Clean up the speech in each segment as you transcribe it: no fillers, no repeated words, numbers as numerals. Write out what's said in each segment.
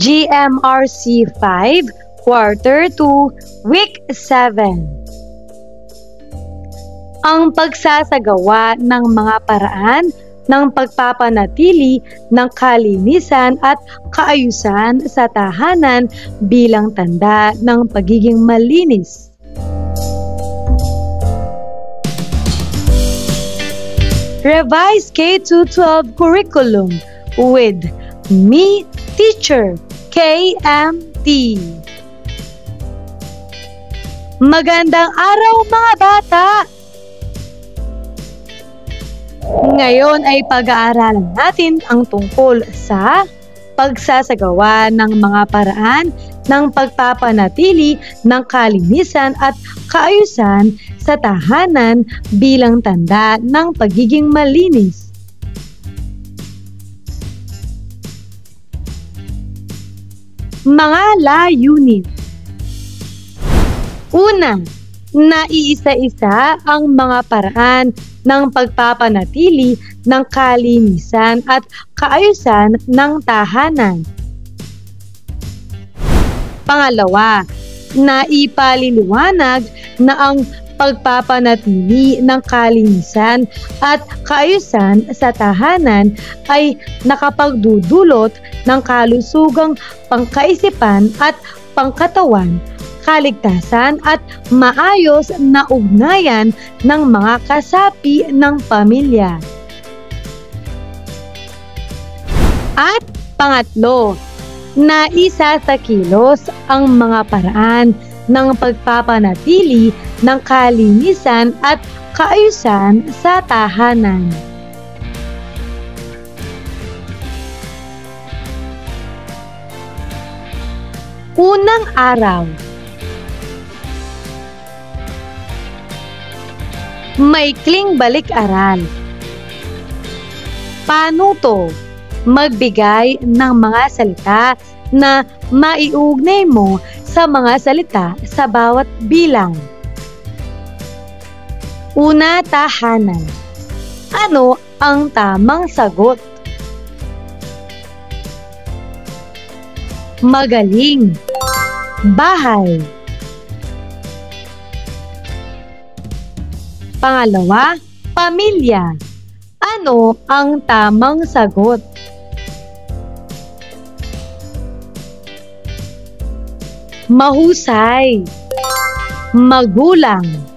GMRC 5, Quarter 2, Week 7. Ang pagsasagawa ng mga paraan ng pagpapanatili ng kalinisan at kaayusan sa tahanan bilang tanda ng pagiging malinis. Revised K-12 curriculum with me, Teacher KMT. Magandang araw mga bata! Ngayon ay pag-aaralan natin ang tungkol sa pagsasagawa ng mga paraan ng pagpapanatili ng kalinisan at kaayusan sa tahanan bilang tanda ng pagiging malinis. Mga layunin. Una, naiisa-isa ang mga paraan ng pagpapanatili ng kalinisan at kaayusan ng tahanan. Pangalawa, naipaliliwanag na ang pagpapanatili ng kalinisan at kaayusan sa tahanan ay nakapagdudulot ng kalusugang pangkaisipan at pangkatawan, kaligtasan at maayos na ugnayan ng mga kasapi ng pamilya. At pangatlo, naisasakilos ang mga paraan ng pagpapanatili ng kalinisan at kaayusan sa tahanan. Unang araw. Maikling balik-aral. Paano to? Magbigay ng mga salita na maiugnay mo sa mga salita sa bawat bilang. Una, tahanan. Ano ang tamang sagot? Magaling. Bahay. Pangalawa, pamilya. Ano ang tamang sagot? Mahusay. Magulang.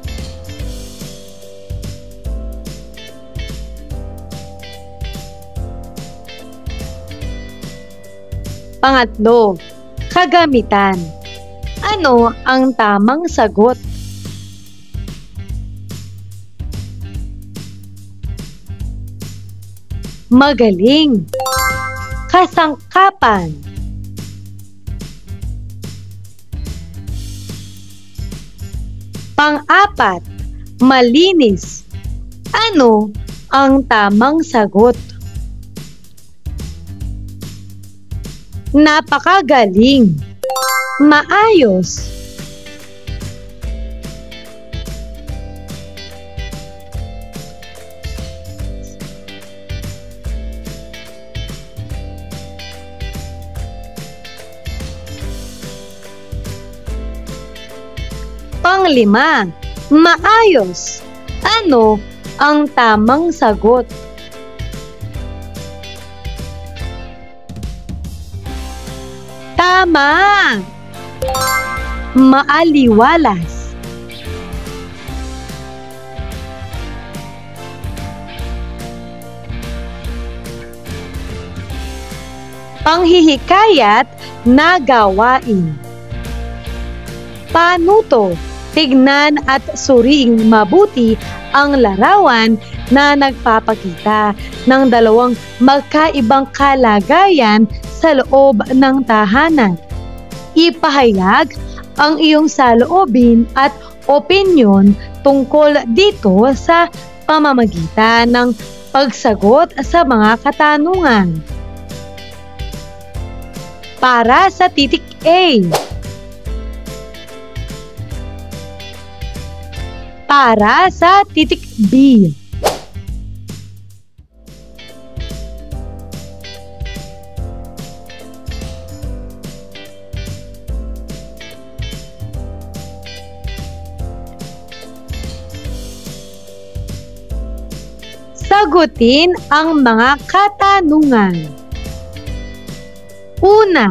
Pangatlo, kagamitan. Ano ang tamang sagot? Magaling. Kasangkapan. Pang-apat, malinis. Ano ang tamang sagot? Napakagaling. Maayos. Panglima, maayos. Ano ang tamang sagot? Tama! Maaliwalas. Panghihikayat na gawain. Paano to? Tignan at suriing mabuti ang larawan na nagpapakita ng dalawang magkaibang kalagayan sa loob ng tahanan. Ipahayag ang iyong saloobin at opinyon tungkol dito sa pamamagitan ng pagsagot sa mga katanungan. Para sa titik A. Para sa titik B. Sagutin ang mga katanungan. Una,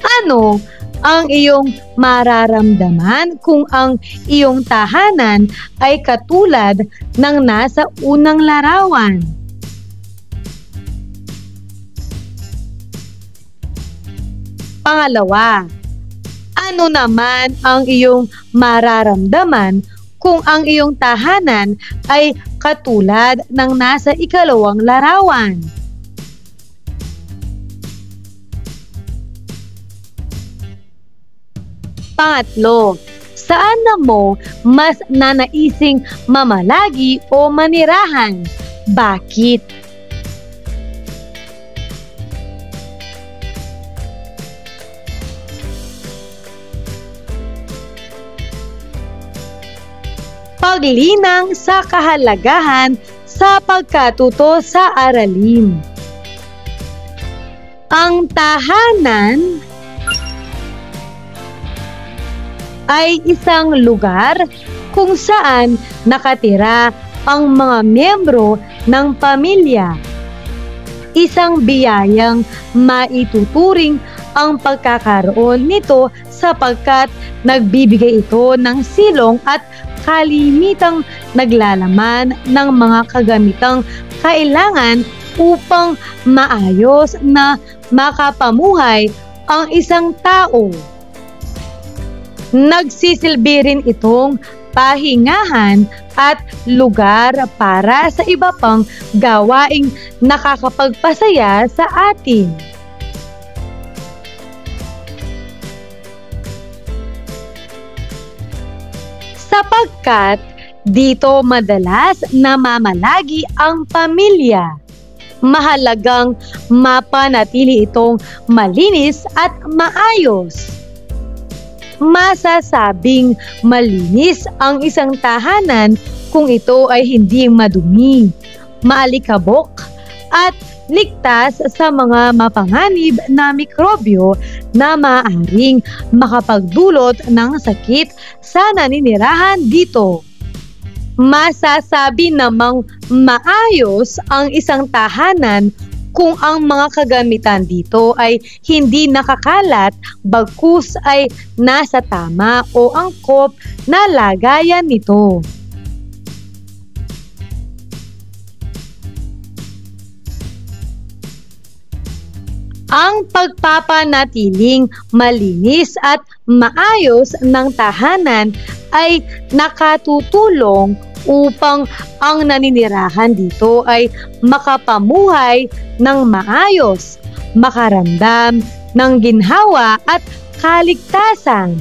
ano ang iyong mararamdaman kung ang iyong tahanan ay katulad ng nasa unang larawan? Pangalawa, ano naman ang iyong mararamdaman kung ang iyong tahanan ay katulad ng nasa ikalawang larawan? Pangatlo, saan na mo mas nanaising mamalagi o manirahan? Bakit? Paglinang sa kahalagahan sa pagkatuto sa aralin. Ang tahanan ay isang lugar kung saan nakatira ang mga miyembro ng pamilya. Isang biyayang maituturing ang pagkakaroon nito sapagkat nagbibigay ito ng silong at kalimitang naglalaman ng mga kagamitang kailangan upang maayos na makapamuhay ang isang tao. Nagsisilbi rin itong pahingahan at lugar para sa iba pang gawaing nakakapagpasaya sa atin. Sapagkat dito madalas namamalagi ang pamilya, mahalagang mapanatili itong malinis at maayos. Masasabing malinis ang isang tahanan kung ito ay hindi madumi, maalikabok, at ligtas sa mga mapanganib na mikrobyo na maaaring makapagdulot ng sakit sa naninirahan dito. Masasabi namang maayos ang isang tahanan kung ang mga kagamitan dito ay hindi nakakalat bagkus ay nasa tama o angkop na lagayan nito. Ang pagpapanatiling malinis at maayos ng tahanan ay nakatutulong upang ang naninirahan dito ay makapamuhay ng maayos, makaramdam ng ginhawa at kaligtasan.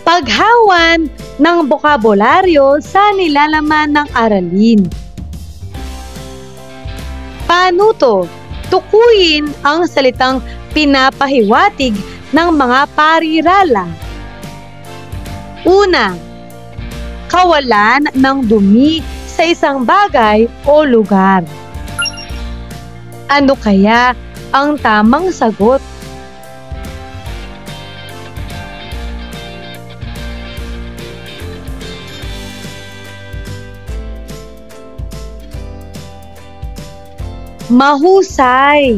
Paghawan ng bokabularyo sa nilalaman ng aralin. Panuto, tukuyin ang salitang pinapahiwatig ng mga parirala. Una, kawalan ng dumi sa isang bagay o lugar. Ano kaya ang tamang sagot? Mahusay,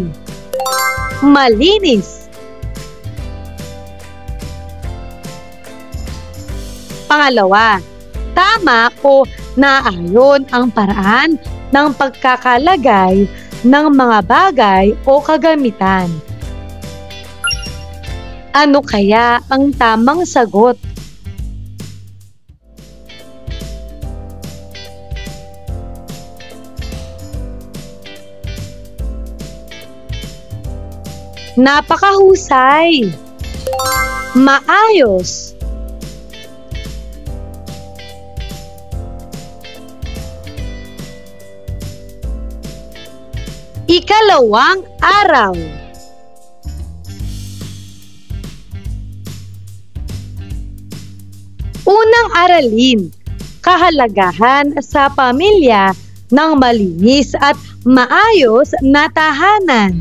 malinis. Pangalawa, tama o naayon ang paraan ng pagkakalagay ng mga bagay o kagamitan. Ano kaya ang tamang sagot? Napakahusay, maayos. Ikalawang araw. Unang aralin, kahalagahan sa pamilya ng malinis at maayos na tahanan.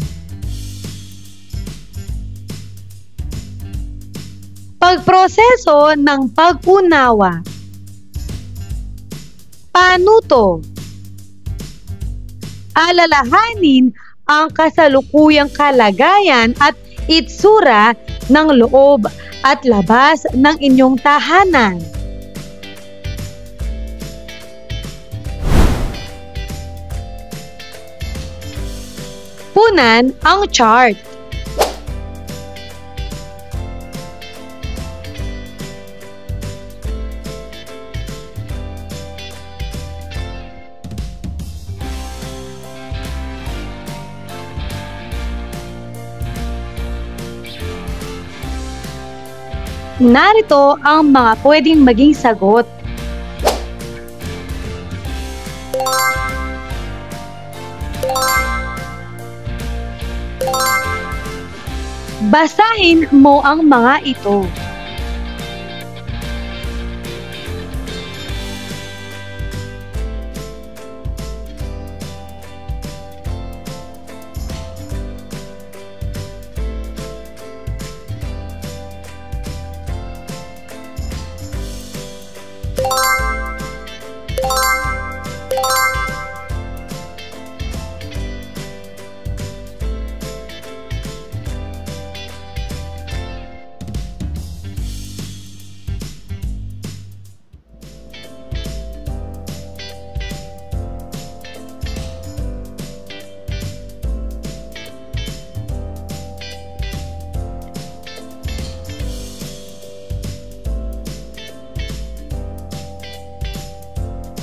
Pagproseso ng pag-unawa. Panuto. Alalahanin ang kasalukuyang kalagayan at itsura ng loob at labas ng inyong tahanan. Punan ang chart. Narito ang mga pwedeng maging sagot. Basahin mo ang mga ito.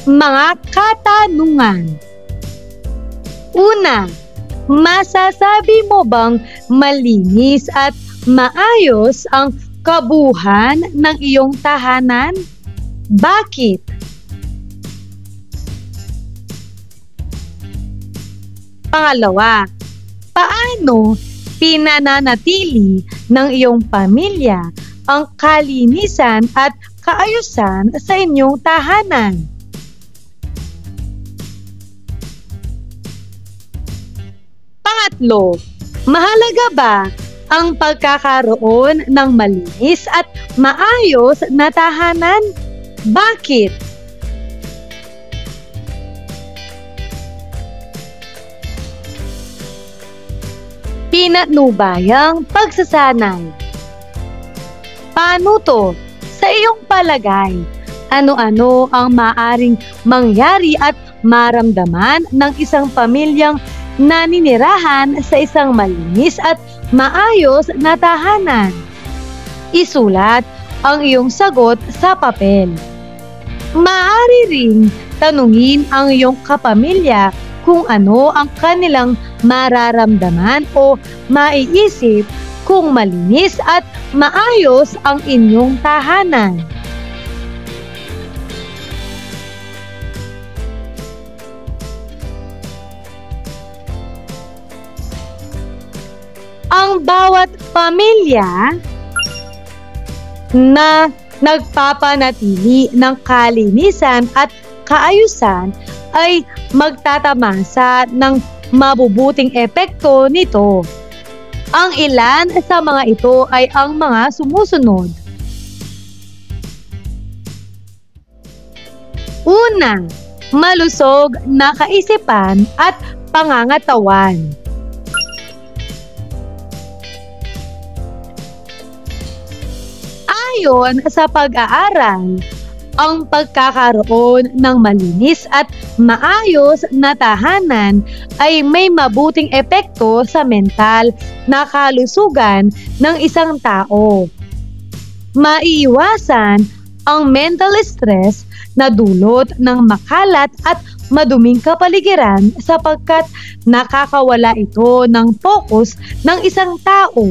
Mga katanungan. Una, masasabi mo bang malinis at maayos ang kabuuan ng iyong tahanan? Bakit? Pangalawa, paano pinananatili ng iyong pamilya ang kalinisan at kaayusan sa inyong tahanan? Pangatlo, mahalaga ba ang pagkakaroon ng malinis at maayos na tahanan? Bakit? Pinatnubayang pagsasanay. Panuto, sa iyong palagay, ano-ano ang maaring mangyari at maramdaman ng isang pamilyang naninirahan sa isang malinis at maayos na tahanan? Isulat ang iyong sagot sa papel. Maaari ring tanungin ang iyong kapamilya kung ano ang kanilang mararamdaman o maiisip kung malinis at maayos ang inyong tahanan. Ang bawat pamilya na nagpapanatili ng kalinisan at kaayusan ay magtatamasa ng mabubuting epekto nito. Ang ilan sa mga ito ay ang mga sumusunod. Una, malusog na kaisipan at pangangatawan. Ayon sa pag-aaral, ang pagkakaroon ng malinis at maayos na tahanan ay may mabuting epekto sa mental na kalusugan ng isang tao. Maiiwasan ang mental stress na dulot ng makalat at maduming kapaligiran sapagkat nakakawala ito ng focus ng isang tao.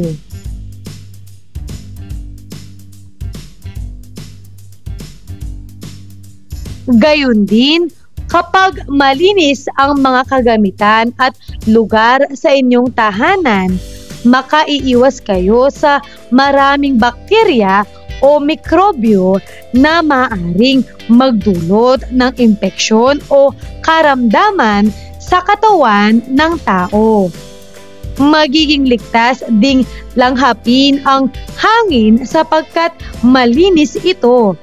Gayun din, kapag malinis ang mga kagamitan at lugar sa inyong tahanan, makaiiwas kayo sa maraming bakterya o mikrobyo na maaaring magdulot ng impeksyon o karamdaman sa katawan ng tao. magiging ligtas ding langhapin ang hangin sapagkat malinis ito.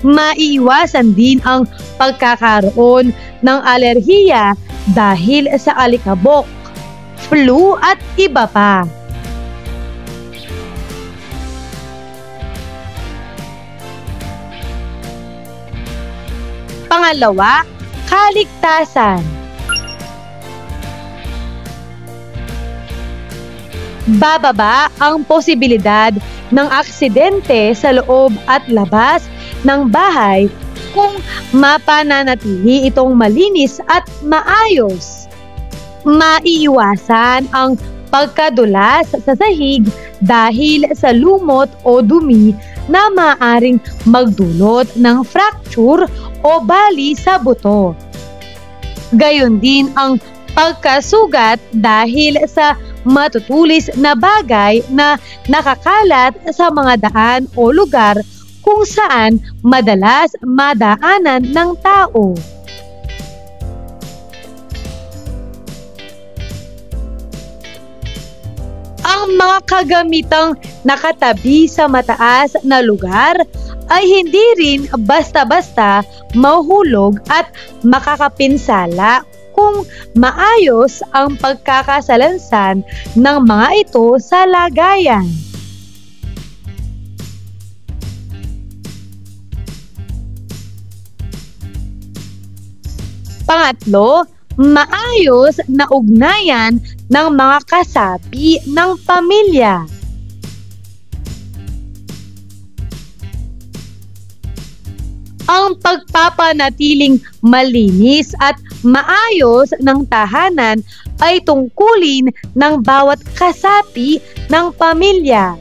Maiiwasan din ang pagkakaroon ng alerhiya dahil sa alikabok, flu at iba pa. Pangalawa, kaligtasan. Bababa ang posibilidad ng aksidente sa loob at labas ng bahay kung mapananatili itong malinis at maayos. Maiiwasan ang pagkadulas sa sahig dahil sa lumot o dumi na maaaring magdulot ng fracture o bali sa buto. Gayon din ang pagkasugat dahil sa matutulis na bagay na nakakalat sa mga daan o lugar kung saan madalas madaanan ng tao. Ang mga kagamitang nakatabi sa mataas na lugar ay hindi rin basta-basta mahuhulog at makakapinsala kung maayos ang pagkakasalansan ng mga ito sa lagayan. Pangatlo, maayos na ugnayan ng mga kasapi ng pamilya. Ang pagpapanatiling malinis at maayos ng tahanan ay tungkulin ng bawat kasapi ng pamilya.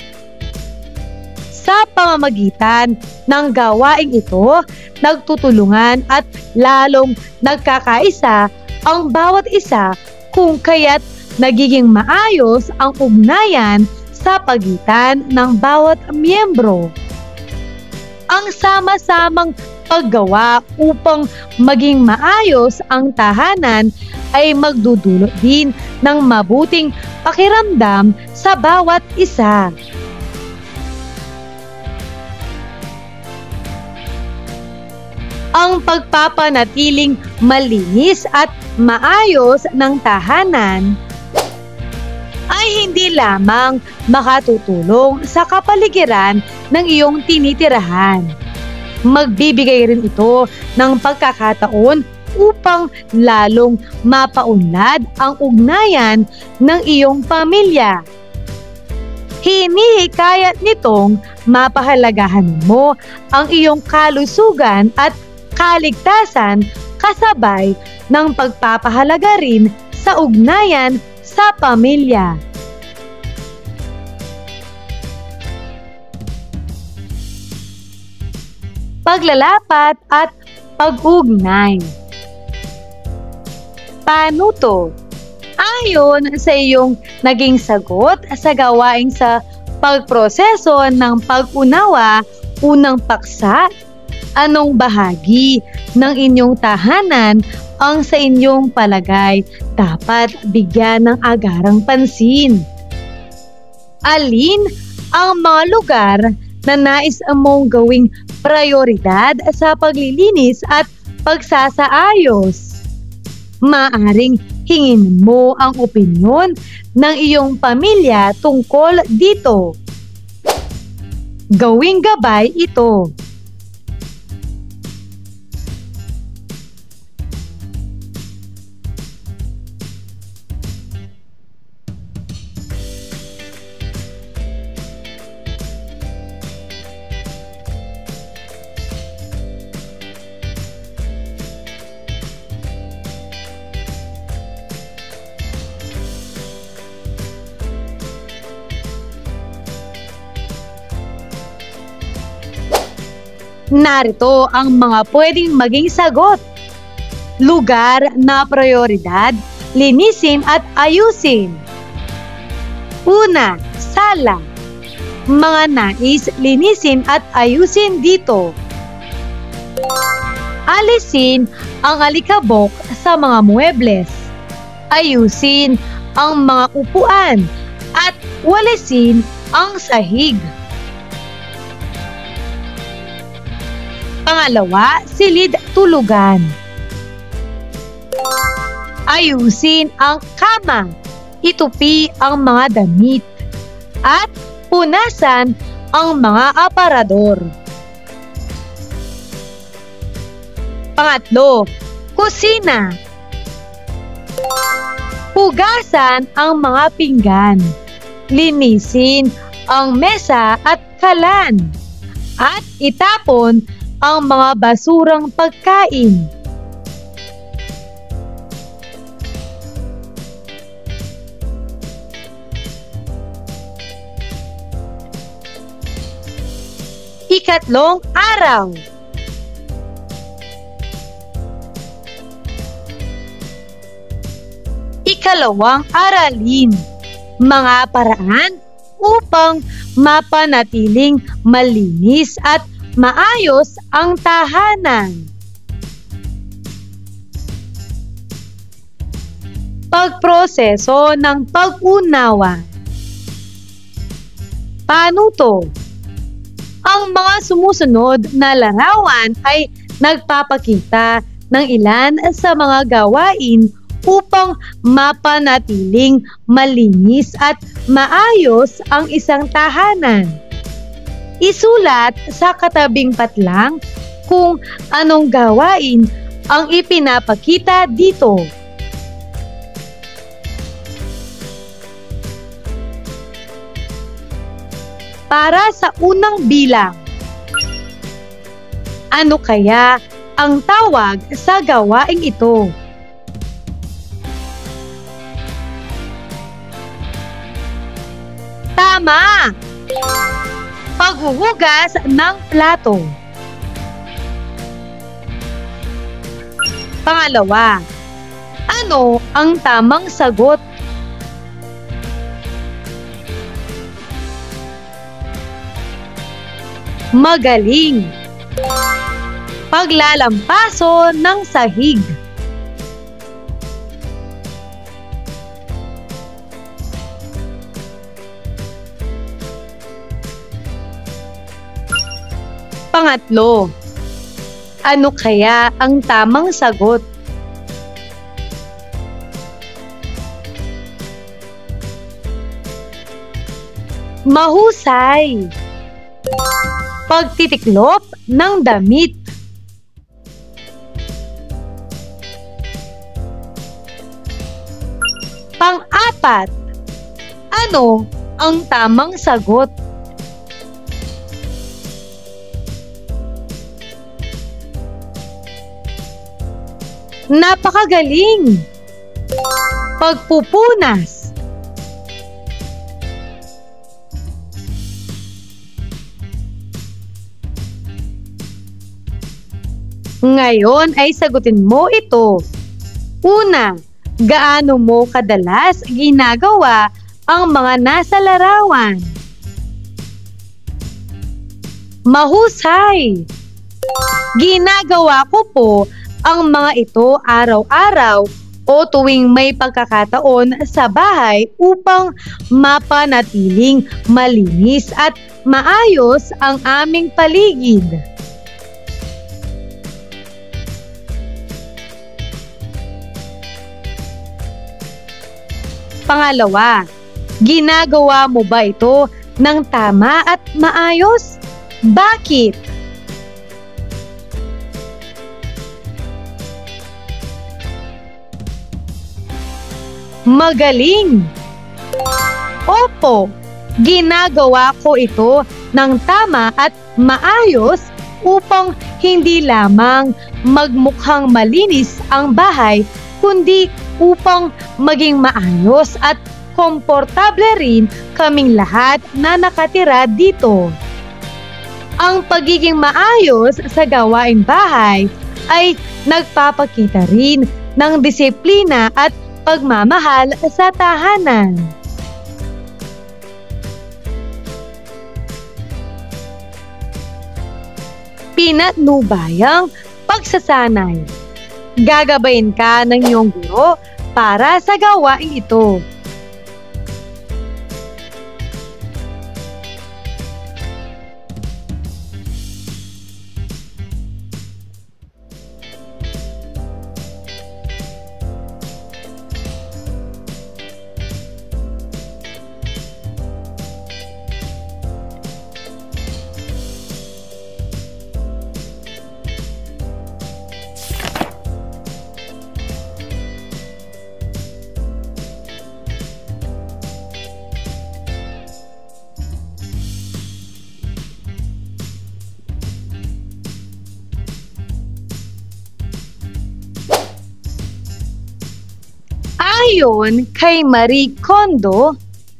Sa pamamagitan ng gawaing ito, nagtutulungan at lalong nagkakaisa ang bawat isa kung kaya't nagiging maayos ang ugnayan sa pagitan ng bawat miyembro. Ang sama-samang paggawa upang maging maayos ang tahanan ay magdudulot din ng mabuting pakiramdam sa bawat isa. Ang pagpapanatiling malinis at maayos ng tahanan ay hindi lamang makatutulong sa kapaligiran ng iyong tinitirahan. Magbibigay rin ito ng pagkakataon upang lalong mapaunlad ang ugnayan ng iyong pamilya. Hinihikayat nitong mapahalagahan mo ang iyong kalusugan at kaligtasan kasabay ng pagpapahalaga rin sa ugnayan sa pamilya. Paglalapat at pag-ugnay. Paano to? Ayon sa iyong naging sagot sa gawain sa pagproseso ng pag-unawa, unang paksa, anong bahagi ng inyong tahanan ang sa inyong palagay dapat bigyan ng agarang pansin? Alin ang mga lugar na nais mong gawing prioridad sa paglilinis at pagsasaayos? Maaring hingin mo ang opinyon ng iyong pamilya tungkol dito. Gawing gabay ito. Narito ang mga pwedeng maging sagot. Lugar na prioridad, linisin at ayusin. Una, sala. Mga nais linisin at ayusin dito. Alisin ang alikabok sa mga muebles. Ayusin ang mga upuan at walisin ang sahig. Pangalawa, silid tulugan. Ayusin ang kama, itupi ang mga damit, at punasan ang mga aparador. Pangatlo, kusina. Hugasan ang mga pinggan, linisin ang mesa at kalan, at itapon ang mga basurang pagkain. Ikatlong araw. Ikalawang aralin, mga paraan upang mapanatiling malinis at maayos ang tahanan. Pagproseso ng pag-unawa. Paano to? Ang mga sumusunod na larawan ay nagpapakita ng ilan sa mga gawain upang mapanatiling malinis at maayos ang isang tahanan. Isulat sa katabing patlang kung anong gawain ang ipinapakita dito. Para sa unang bilang, ano kaya ang tawag sa gawaing ito? Tama! Paghuhugas ng plato. Pangalawa, ano ang tamang sagot? Magaling. Paglalampaso ng sahig. Pangatlo, ano kaya ang tamang sagot? Mahusay. Pagtitiklop ng damit. Pang-apat, ano ang tamang sagot? Napakagaling! Pagpupunas. Ngayon ay sagutin mo ito. Una, gaano mo kadalas ginagawa ang mga nasa larawan? Mahusay! Ginagawa ko po ang mga ito araw-araw o tuwing may pagkakataon sa bahay upang mapanatiling malinis at maayos ang aming paligid. Pangalawa, ginagawa mo ba ito ng tama at maayos? Bakit? Magaling! Opo, ginagawa ko ito ng tama at maayos upang hindi lamang magmukhang malinis ang bahay, kundi upang maging maayos at komportable rin kaming lahat na nakatira dito. Ang pagiging maayos sa gawaing bahay ay nagpapakita rin ng disiplina at pagmamahal sa tahanan. Pinatnubayang pagsasanay. Gagabayin ka ng iyong guro para sa gawaing ito. Ayon kay Marie Kondo,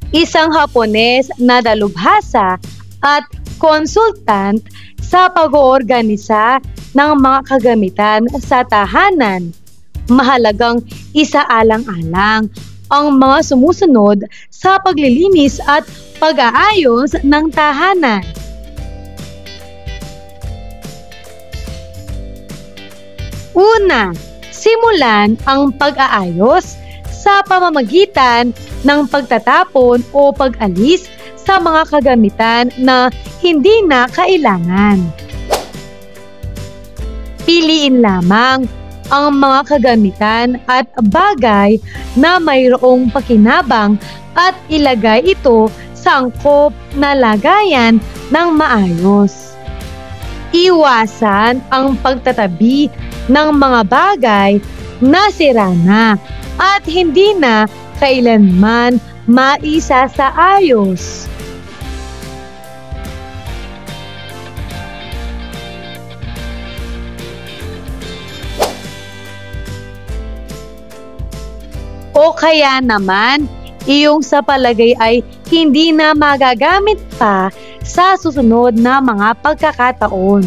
isang Hapones na dalubhasa at konsultant sa pag-oorganisa ng mga kagamitan sa tahanan, mahalagang isaalang-alang ang mga sumusunod sa paglilinis at pag-aayos ng tahanan. Una, simulan ang pag-aayos sa pamamagitan ng pagtatapon o pag-alis sa mga kagamitan na hindi na kailangan. Piliin lamang ang mga kagamitan at bagay na mayroong pakinabang at ilagay ito sa angkop na lagayan ng maayos. Iwasan ang pagtatabi ng mga bagay na sira na at hindi na kailanman maisa sa ayos. O kaya naman, iyong sa palagay ay hindi na magagamit pa sa susunod na mga pagkakataon.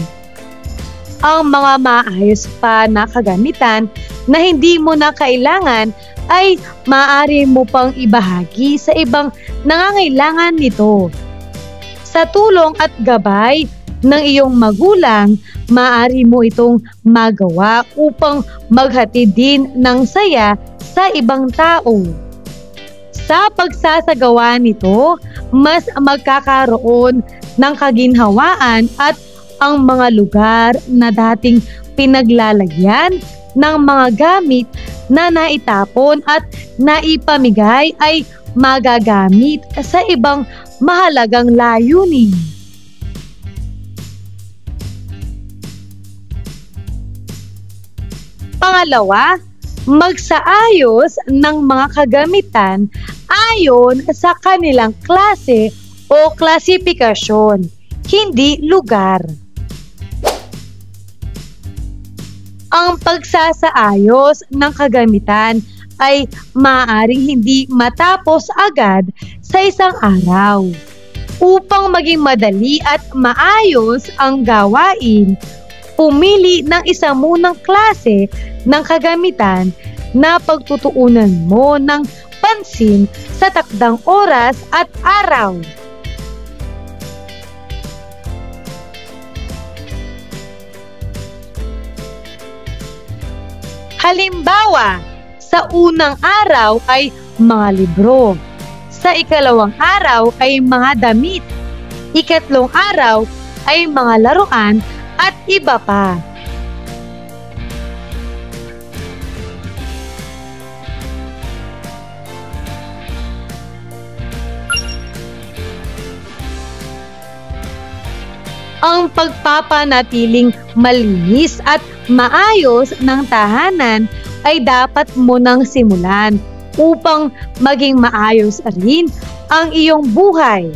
Ang mga maayos pa na kagamitan na hindi mo na kailangan ay maaari mo pang ibahagi sa ibang nangangailangan nito. Sa tulong at gabay ng iyong magulang, maaari mo itong magawa upang maghatid din ng saya sa ibang tao. Sa pagsasagawa nito, mas magkakaroon ng kaginhawaan at ang mga lugar na dating pinaglalagyan ng mga gamit na naitapon at naipamigay ay magagamit sa ibang mahalagang layunin. Pangalawa, magsaayos ng mga kagamitan ayon sa kanilang klase o klasifikasyon, hindi lugar. Ang pagsasaayos ng kagamitan ay maaaring hindi matapos agad sa isang araw. Upang maging madali at maayos ang gawain, pumili ng isang munang klase ng kagamitan na pagtutuunan mo ng pansin sa takdang oras at araw. Halimbawa, sa unang araw ay mga libro, sa ikalawang araw ay mga damit, ikatlong araw ay mga laruan at iba pa. Ang pagpapanatiling malinis at maayos ng tahanan ay dapat mo nang simulan upang maging maayos rin ang iyong buhay.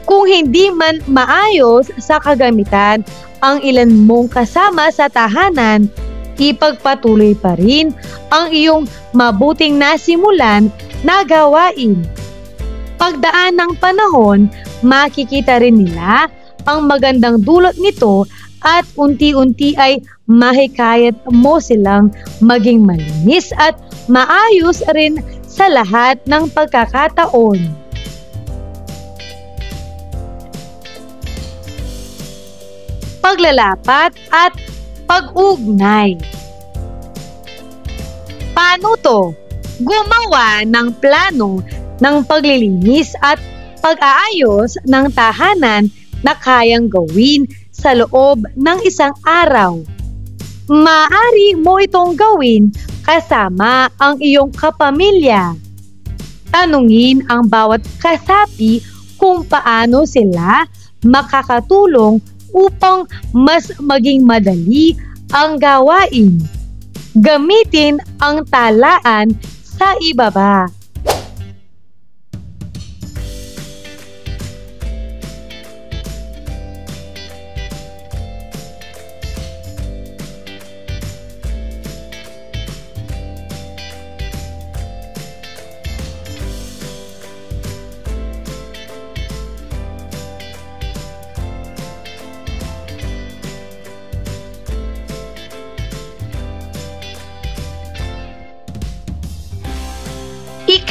Kung hindi man maayos sa kagamitan ang ilan mong kasama sa tahanan, ipagpatuloy pa rin ang iyong mabuting nasimulan na gawain. Pagdaan ng panahon, makikita rin nila ang magandang dulot nito at unti-unti ay mahikayat mo silang maging malinis at maayos rin sa lahat ng pagkakataon. Paglalapat at pag-ugnay. Paano to? Gumawa ng plano ng paglilinis at pag-aayos ng tahanan na kayang gawin sa loob ng isang araw. Maaari mo itong gawin kasama ang iyong kapamilya. Tanungin ang bawat kasapi kung paano sila makakatulong upang mas maging madali ang gawain. Gamitin ang talaan sa ibaba.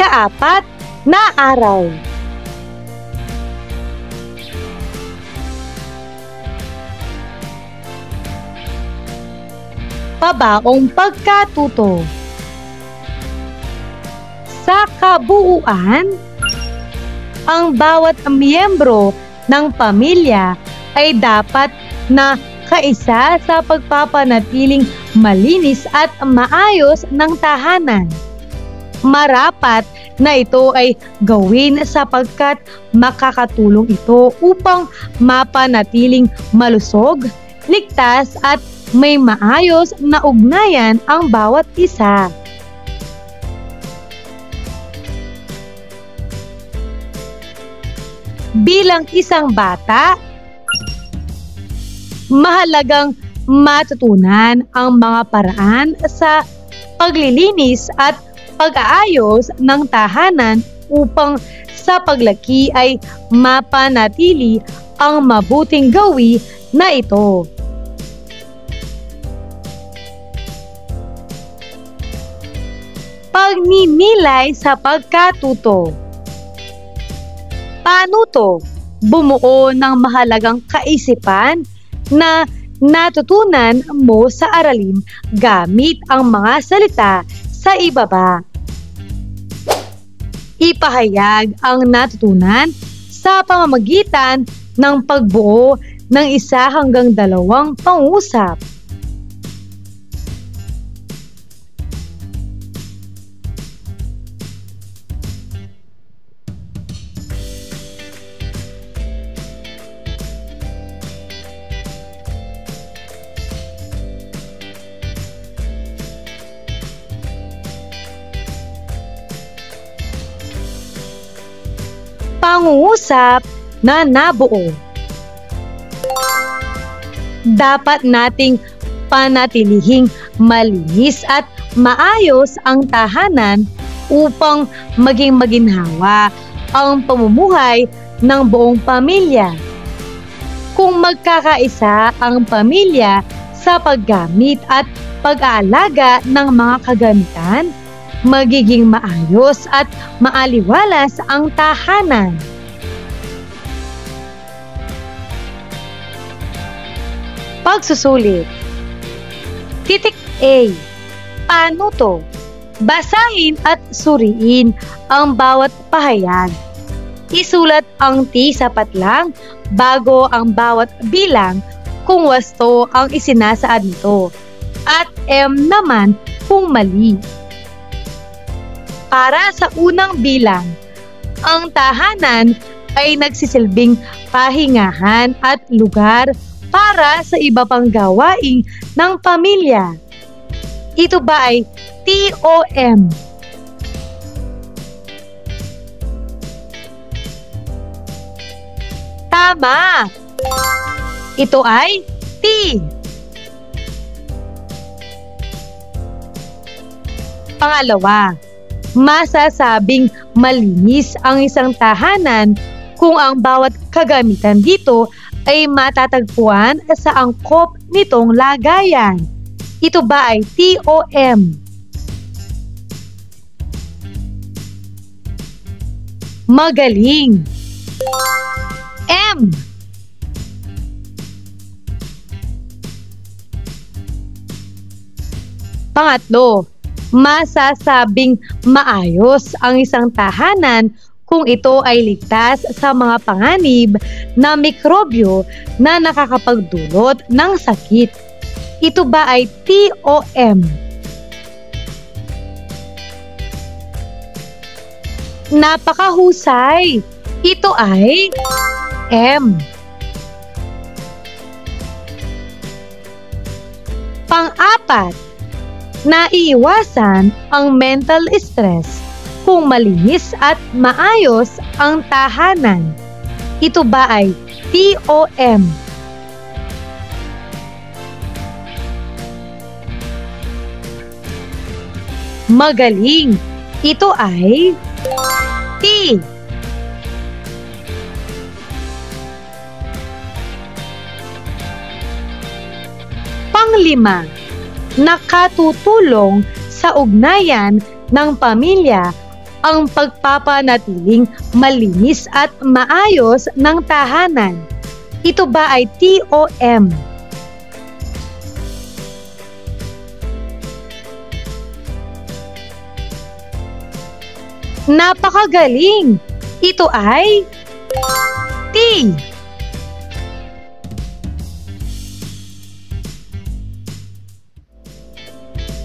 Ika-4 na araw. Pabaong pagkatuto. Sa kabuuan, ang bawat miyembro ng pamilya ay dapat na kaisa sa pagpapanatiling malinis at maayos ng tahanan. Marapat na ito ay gawin sapagkat makakatulong ito upang mapanatiling malusog, ligtas at may maayos na ugnayan ang bawat isa. Bilang isang bata, mahalagang matutunan ang mga paraan sa paglilinis at pag-aayos ng tahanan upang sa paglaki ay mapanatili ang mabuting gawi na ito. Pagninilay sa pagkatuto. Paano to? Bumuo ng mahalagang kaisipan na natutunan mo sa aralin gamit ang mga salita sa ibaba. Ipahayag ang natutunan sa pamamagitan ng pagbuo ng 1 hanggang 2 pangusap. Pangungusap na nabuo. Dapat nating panatilihing malinis at maayos ang tahanan upang maging maginhawa ang pamumuhay ng buong pamilya. Kung magkakaisa ang pamilya sa paggamit at pag-aalaga ng mga kagamitan, magiging maayos at maaliwalas ang tahanan. Pagsusulit. Titik A. Paano to? Basahin at suriin ang bawat pahayag. Isulat ang T sapat lang bago ang bawat bilang kung wasto ang isinasaad nito at M naman kung mali. Para sa unang bilang, ang tahanan ay nagsisilbing pahingahan at lugar para sa iba pang gawain ng pamilya. Ito ba ay TOM? Tama! Ito ay T. Pangalawa, masasabing malinis ang isang tahanan kung ang bawat kagamitan dito ay matatagpuan sa angkop nitong lagayan. Ito ba ay TOM? Magaling! M. Pangatlo, masasabing maayos ang isang tahanan kung ito ay ligtas sa mga panganib na mikrobyo na nakakapagdulot ng sakit. Ito ba ay TOM? Napakahusay! Ito ay M. Pang-apat, naiiwasan ang mental stress kung malinis at maayos ang tahanan. Ito ba ay TOM? Magaling! Ito ay T. Panglima, nakatutulong sa ugnayan ng pamilya ang pagpapanatiling malinis at maayos ng tahanan. Ito ba ay TOM? Napakagaling! Ito ay T.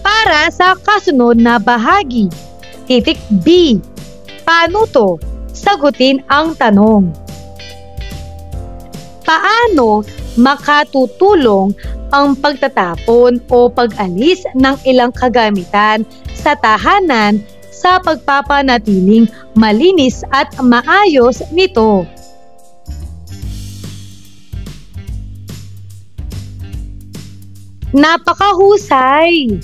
Para sa kasunod na bahagi, titik B. Paano to? Sagutin ang tanong. Paano makatutulong ang pagtatapon o pag-alis ng ilang kagamitan sa tahanan sa pagpapanatiling malinis at maayos nito? Napakahusay!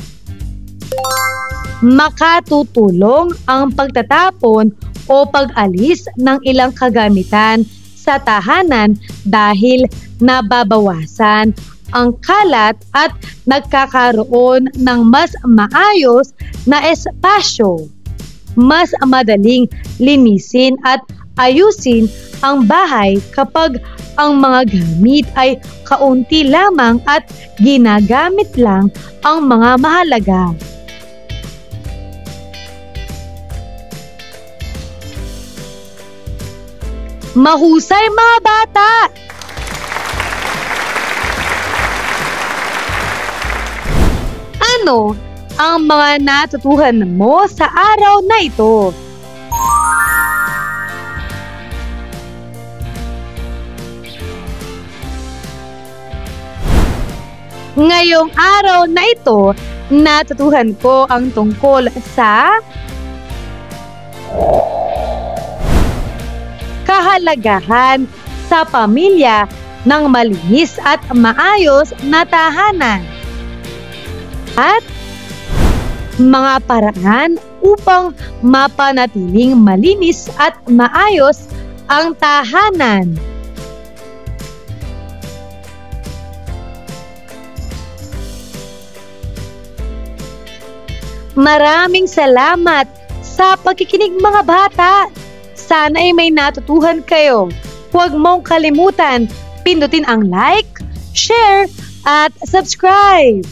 Makatutulong ang pagtatapon o pag-alis ng ilang kagamitan sa tahanan dahil nababawasan ang kalat at nagkakaroon ng mas maayos na espasyo. Mas madaling linisin at ayusin ang bahay kapag ang mga gamit ay kaunti lamang at ginagamit lang ang mga mahalaga. Mahusay mga bata! Ano ang mga natutuhan mo sa araw na ito? Ngayong araw na ito, natutuhan ko ang tungkol sa kahalagahan sa pamilya ng malinis at maayos na tahanan at mga paraan upang mapanatiling malinis at maayos ang tahanan. Maraming salamat sa pagkikinig mga bata. Sana ay may natutuhan kayo. Huwag mong kalimutan, pindutin ang like, share, at subscribe.